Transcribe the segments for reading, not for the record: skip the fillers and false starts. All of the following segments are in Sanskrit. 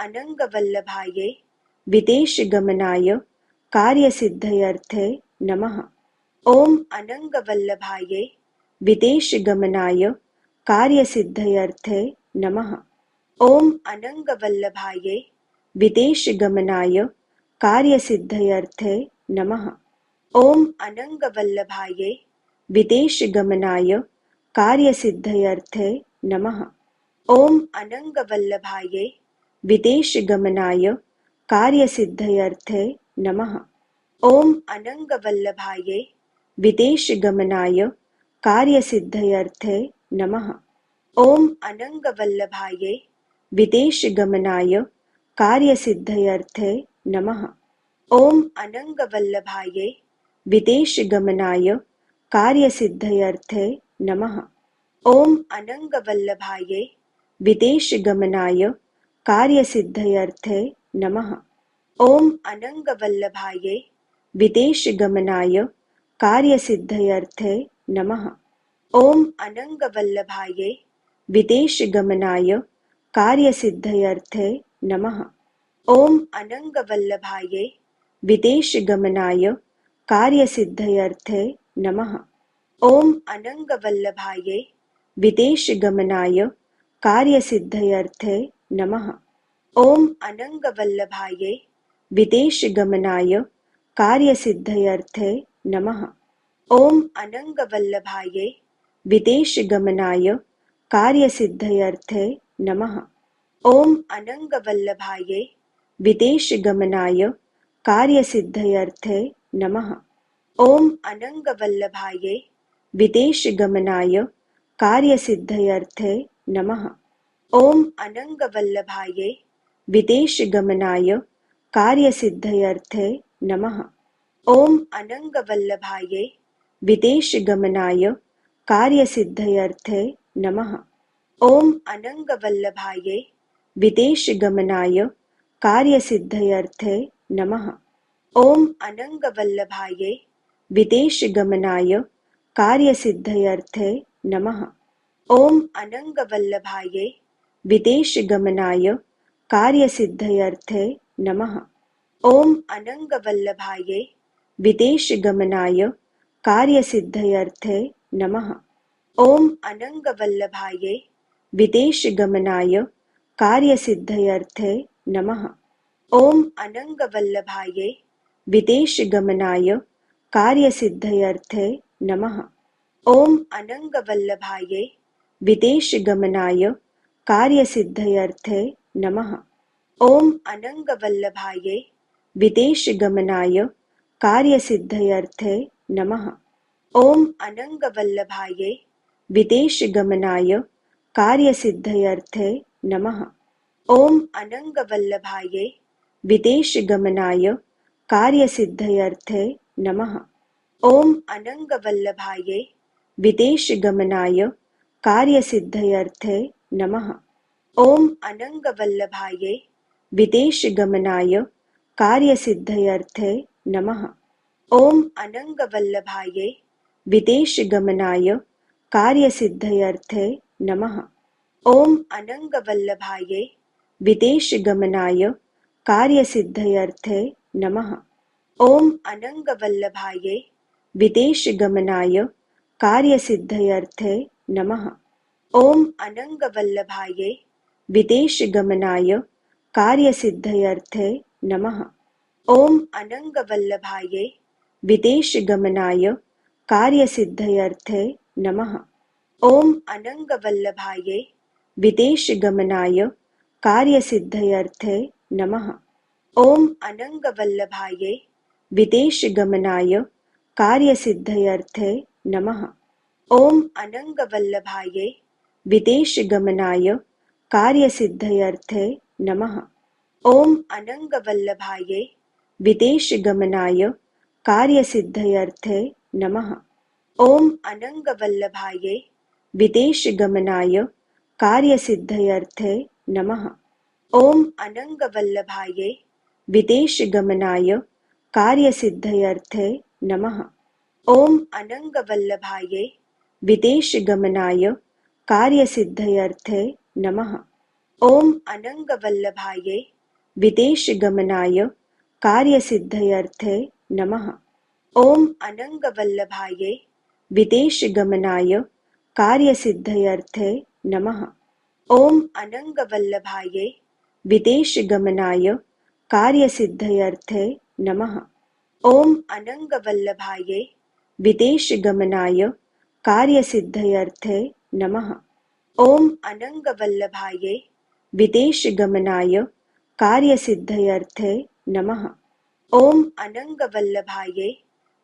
अनङ्गवल्लभायै विदेशगमनाय कार्यसिद्धयर्थे नमः। ॐ अनङ्गवल्लभायै विदेशगमनाय कार्यसिद्धयर्थे नमः। ॐ अनङ्गवल्लभायै विदेशगमनाय कार्यसिद्धयर्थे नमः। ॐ अनङ्गवल्लभायै विदेशगमनाय कार्यसिद्धयर्थे नमः। ॐ अनङ्गवल्लभायै विदेशगमनाय कार्यसिद्धयर्थे नमः। ॐ अनङ्गवल्लभायै विदेशगमनाय कार्यसिद्धयर्थे नमः। ॐ अनङ्गवल्लभायै विदेशगमनाय कार्यसिद्धयर्थे नमः। ॐ अनङ्गवल्लभायै विदेशगमनाय कार्यसिद्धयर्थे नमः। ॐ अनङ्गवल्लभायै विदेशगमनाय कार्यसिद्धयर्थे नमः। ॐ अनङ्गवल्लभायै विदेशगमनाय कार्यसिद्धयर्थे नमः। ॐ अनङ्गवल्लभायै विदेशगमनाय कार्यसिद्धयर्थे नमः। ॐ अनङ्गवल्लभायै विदेशगमनाय कार्यसिद्धयर्थे नमः। ॐ अनङ्गवल्लभायै विदेशगमनाय कार्यसिद्धयर्थे नमः। ॐ अनङ्गवल्लभायै विदेशगमनाय कार्यसिद्धयर्थे नमः। ॐ अनङ्गवल्लभायै विदेशगमनाय कार्यसिद्धयर्थे नमः। ॐ अनङ्गवल्लभायै विदेशगमनाय कार्यसिद्धयर्थे नमः। ॐ अनङ्गवल्लभायै विदेशगमनाय कार्यसिद्धयर्थे नमः। ॐ अनङ्गवल्लभायै विदेशगमनाय कार्यसिद्धयर्थे नमः। ॐ अनङ्गवल्लभायै विदेशगमनाय कार्यसिद्धयर्थे नमः। ॐ अनङ्गवल्लभायै विदेशगमनाय कार्यसिद्धयर्थे नमः। ॐ अनङ्गवल्लभायै विदेशगमनाय कार्यसिद्धयर्थे नमः। ॐ अनङ्गवल्लभायै विदेशगमनाय कार्यसिद्धयर्थे नमः। ॐ अनङ्गवल्लभायै विदेशगमनाय कार्यसिद्धयर्थे नमः। ॐ अनङ्गवल्लभायै विदेशगमनाय कार्यसिद्धयर्थे नमः। ॐ अनङ्गवल्लभायै विदेशगमनाय कार्यसिद्धयर्थे नमः। ॐ अनङ्गवल्लभायै विदेशगमनाय कार्यसिद्धयर्थे नमः। ॐ अनङ्गवल्लभायै विदेशगमनाय कार्यसिद्धयर्थे नमः। ॐ अनङ्गवल्लभायै विदेशगमनाय कार्यसिद्धयर्थे नमः। ॐ अनङ्गवल्लभायै विदेशगमनाय कार्यसिद्धयर्थे नमः। ॐ अनङ्गवल्लभायै विदेशगमनाय कार्यसिद्धयर्थे नमः। ॐ अनङ्गवल्लभायै विदेशगमनाय कार्यसिद्धयर्थे नमः। ॐ अनङ्गवल्लभायै विदेशगमनाय कार्यसिद्धयर्थे नमः। ॐ अनङ्गवल्लभायै विदेशगमनाय कार्यसिद्धयर्थे नमः। ॐ अनङ्गवल्लभायै विदेशगमनाय कार्यसिद्धयर्थे नमः। ॐ अनङ्गवल्लभायै विदेशगमनाय कार्यसिद्धयर्थे नमः। ॐ अनङ्गवल्लभायै विदेशगमनाय कार्यसिद्धयर्थे नमः। ॐ अनङ्गवल्लभायै विदेशगमनाय कार्यसिद्धयर्थे नमः। ॐ अनङ्गवल्लभायै विदेशगमनाय कार्यसिद्धयर्थे नमः। ॐ अनङ्गवल्लभायै विदेशगमनाय कार्यसिद्धयर्थे नमः। ॐ अनङ्गवल्लभायै विदेशगमनाय कार्यसिद्धयर्थे नमः। ॐ अनङ्गवल्लभायै विदेशगमनाय कार्यसिद्धयर्थे नमः। ॐ अनङ्गवल्लभायै विदेशगमनाय कार्यसिद्धयर्थे नमः। ॐ अनङ्गवल्लभायै विदेशगमनाय कार्यसिद्धयर्थे नमः। ॐ अनङ्गवल्लभायै विदेशगमनाय कार्यसिद्धयर्थे नमः। ॐ अनङ्गवल्लभायै विदेशगमनाय कार्यसिद्धयर्थे नमः। ॐ अनङ्गवल्लभायै विदेशगमनाय कार्यसिद्धयर्थे नमः। ॐ अनङ्गवल्लभायै विदेशगमनाय कार्यसिद्धयर्थे नमः। ॐ अनङ्गवल्लभायै विदेशगमनाय कार्यसिद्धयर्थे नमः। ॐ अनङ्गवल्लभायै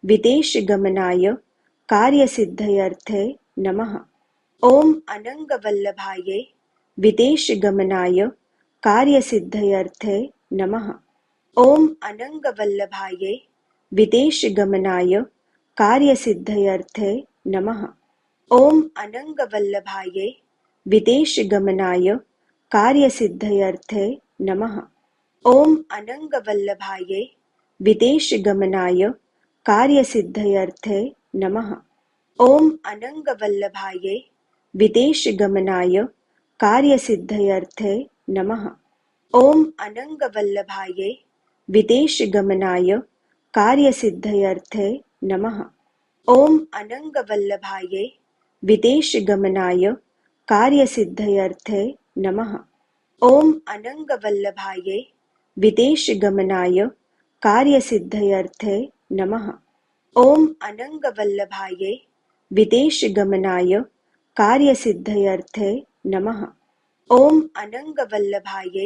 विदेशगमनाय कार्यसिद्धयर्थे नमः। ॐ अनङ्गवल्लभायै विदेशगमनाय कार्यसिद्धयर्थे नमः। ॐ अनङ्गवल्लभायै विदेशगमनाय कार्यसिद्धयर्थे नमः। ॐ अनङ्गवल्लभायै विदेशगमनाय कार्यसिद्धयर्थे नमः। ॐ अनङ्गवल्लभायै विदेशगमनाय कार्यसिद्धयर्थे नमः। ॐ अनङ्गवल्लभायै विदेशगमनाय कार्यसिद्धयर्थे नमः। ॐ अनङ्गवल्लभायै विदेशगमनाय कार्यसिद्धयर्थे नमः। ॐ अनङ्गवल्लभायै विदेशगमनाय कार्यसिद्धयर्थे नमः। ॐ अनङ्गवल्लभायै विदेशगमनाय कार्यसिद्धयर्थे नमः। ॐ अनङ्गवल्लभायै विदेशगमनाय कार्यसिद्धयर्थे नमः। ॐ अनङ्गवल्लभायै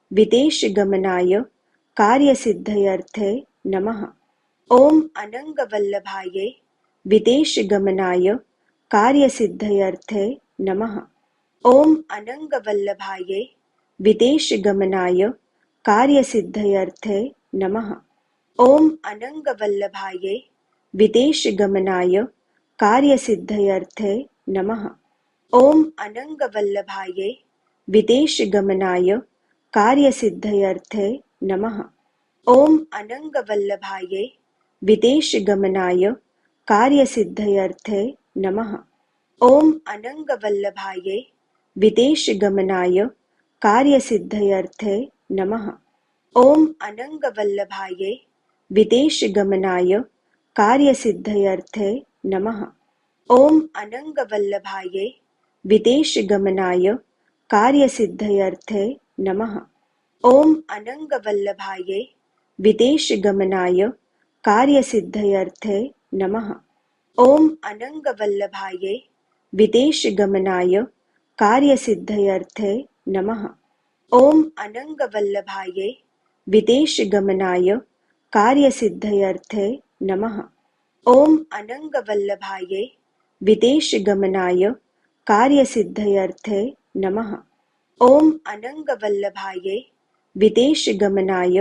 विदेशगमनाय कार्यसिद्धयर्थे नमः। ॐ अनङ्गवल्लभायै विदेशगमनाय कार्यसिद्धयर्थे नमः। ॐ अनङ्गवल्लभायै विदेशगमनाय कार्यसिद्धयर्थे नमः। ॐ अनङ्गवल्लभायै विदेशगमनाय कार्यसिद्धयर्थे नमः। ॐ अनङ्गवल्लभायै विदेशगमनाय कार्यसिद्धयर्थे नमः। ॐ अनङ्गवल्लभायै विदेशगमनाय कार्यसिद्धयर्थे नमः। ॐ अनङ्गवल्लभायै विदेशगमनाय कार्यसिद्धयर्थे नमः। ॐ अनङ्गवल्लभायै विदेशगमनाय कार्यसिद्धयर्थे नमः। ॐ अनङ्गवल्लभायै विदेशगमनाय कार्यसिद्धयर्थे नमः। ॐ अनङ्गवल्लभायै विदेशगमनाय कार्यसिद्धयर्थे नमः। ॐ अनङ्गवल्लभायै विदेशगमनाय कार्यसिद्धयर्थे नमः। ॐ अनङ्गवल्लभायै विदेशगमनाय कार्यसिद्धयर्थे नमः। ॐ अनङ्गवल्लभायै विदेशगमनाय कार्यसिद्धयर्थे नमः। ॐ अनङ्गवल्लभायै विदेशगमनाय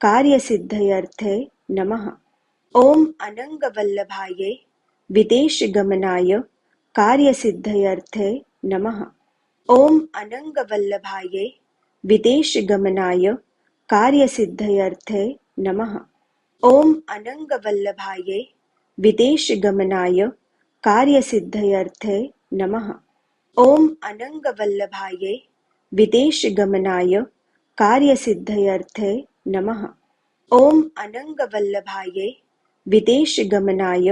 कार्यसिद्धयर्थे नमः। ॐ अनङ्गवल्लभायै विदेशगमनाय कार्यसिद्धयर्थे नमः। ॐ अनङ्गवल्लभायै विदेशगमनाय कार्यसिद्धयर्थे नमः। ॐ अनङ्गवल्लभायै विदेशगमनाय कार्यसिद्धयर्थे नमः। ॐ अनङ्गवल्लभायै विदेशगमनाय कार्यसिद्धयर्थे नमः। ॐ अनङ्गवल्लभायै विदेशगमनाय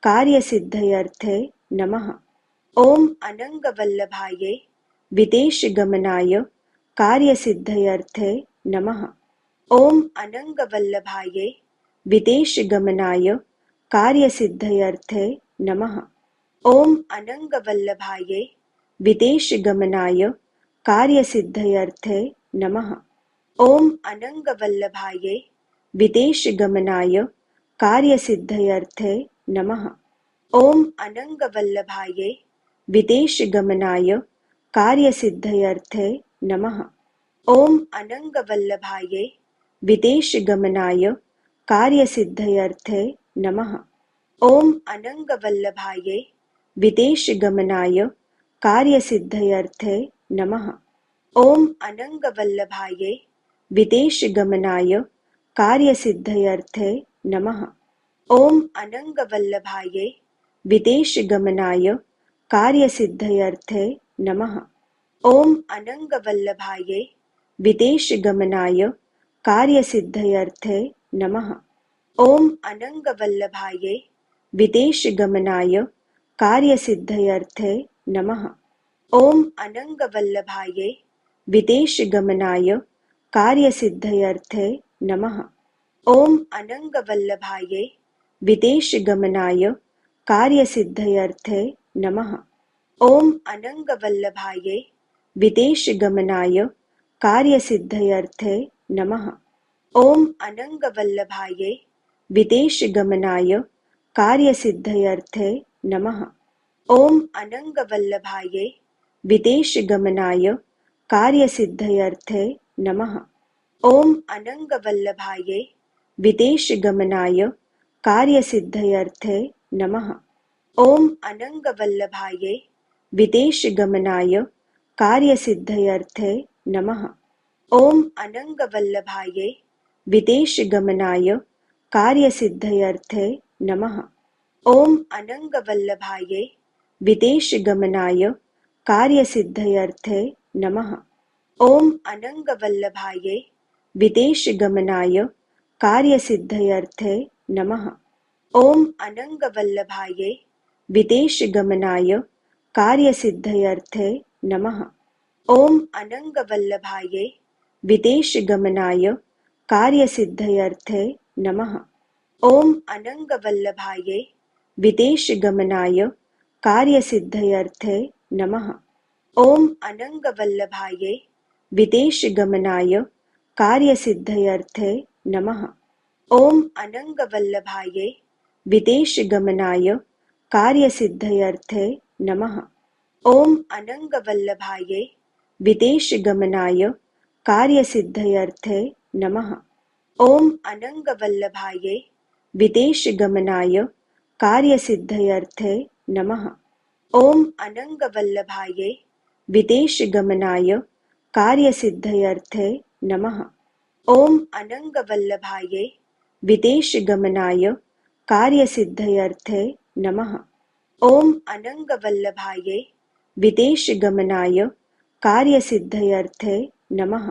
कार्यसिद्धयर्थे नमः। ॐ अनङ्गवल्लभायै विदेशगमनाय कार्यसिद्धयर्थे नमः। ॐ अनङ्गवल्लभायै विदेशगमनाय कार्यसिद्धयर्थे नमः। ॐ अनङ्गवल्लभायै विदेशगमनाय कार्यसिद्धयर्थे नमः। ॐ अनङ्गवल्लभायै विदेशगमनाय कार्यसिद्धयर्थे नमः। ॐ अनङ्गवल्लभायै विदेशगमनाय कार्यसिद्धयर्थे नमः। ॐ अनङ्गवल्लभायै विदेशगमनाय कार्यसिद्धयर्थे नमः। ॐ अनङ्गवल्लभायै विदेशगमनाय कार्यसिद्धयर्थे नमः। ॐ अनङ्गवल्लभायै विदेशगमनाय कार्यसिद्धयर्थे नमः। ॐ अनङ्गवल्लभायै विदेशगमनाय कार्यसिद्धयर्थे नमः। ॐ अनङ्गवल्लभायै विदेशगमनाय कार्यसिद्धयर्थे नमः। ॐ अनङ्गवल्लभायै विदेशगमनाय कार्यसिद्धयर्थे नमः। ॐ अनङ्गवल्लभायै विदेशगमनाय कार्यसिद्धयर्थे नमः। ॐ अनङ्गवल्लभायै विदेशगमनाय कार्यसिद्धयर्थे नमः। ॐ अनङ्गवल्लभायै विदेशगमनाय कार्यसिद्धयर्थे नमः। ॐ अनङ्गवल्लभायै विदेशगमनाय कार्यसिद्धयर्थे नमः। ॐ अनङ्गवल्लभायै विदेशगमनाय कार्यसिद्धयर्थे नमः। ॐ अनङ्गवल्लभायै विदेशगमनाय कार्यसिद्धयर्थे नमः। ॐ अनङ्गवल्लभायै विदेशगमनाय कार्यसिद्धयर्थे नमः। ॐ अनङ्गवल्लभायै विदेशगमनाय कार्यसिद्धयर्थे नमः। ॐ अनङ्गवल्लभायै विदेशगमनाय कार्यसिद्धयर्थे नमः। ॐ अनङ्गवल्लभायै विदेशगमनाय कार्यसिद्धयर्थे नमः। ॐ अनङ्गवल्लभायै विदेशगमनाय कार्यसिद्धयर्थे नमः। ॐ अनङ्गवल्लभायै विदेशगमनाय कार्यसिद्धयर्थे नमः। ॐ अनङ्गवल्लभायै विदेशगमनाय कार्यसिद्धयर्थे नमः। ॐ अनङ्गवल्लभायै विदेशगमनाय कार्यसिद्धयर्थे नमः। ॐ अनङ्गवल्लभायै विदेशगमनाय कार्यसिद्धयर्थे नमः। ॐ अनङ्गवल्लभायै विदेशगमनाय कार्यसिद्धयर्थे नमः। ॐ अनङ्गवल्लभायै विदेशगमनाय कार्यसिद्धयर्थे नमः। ॐ अनङ्गवल्लभायै विदेशगमनाय कार्यसिद्धयर्थे नमः। ॐ अनङ्गवल्लभायै विदेशगमनाय कार्यसिद्धयर्थे नमः। ॐ अनङ्गवल्लभायै विदेशगमनाय कार्यसिद्धयर्थे नमः।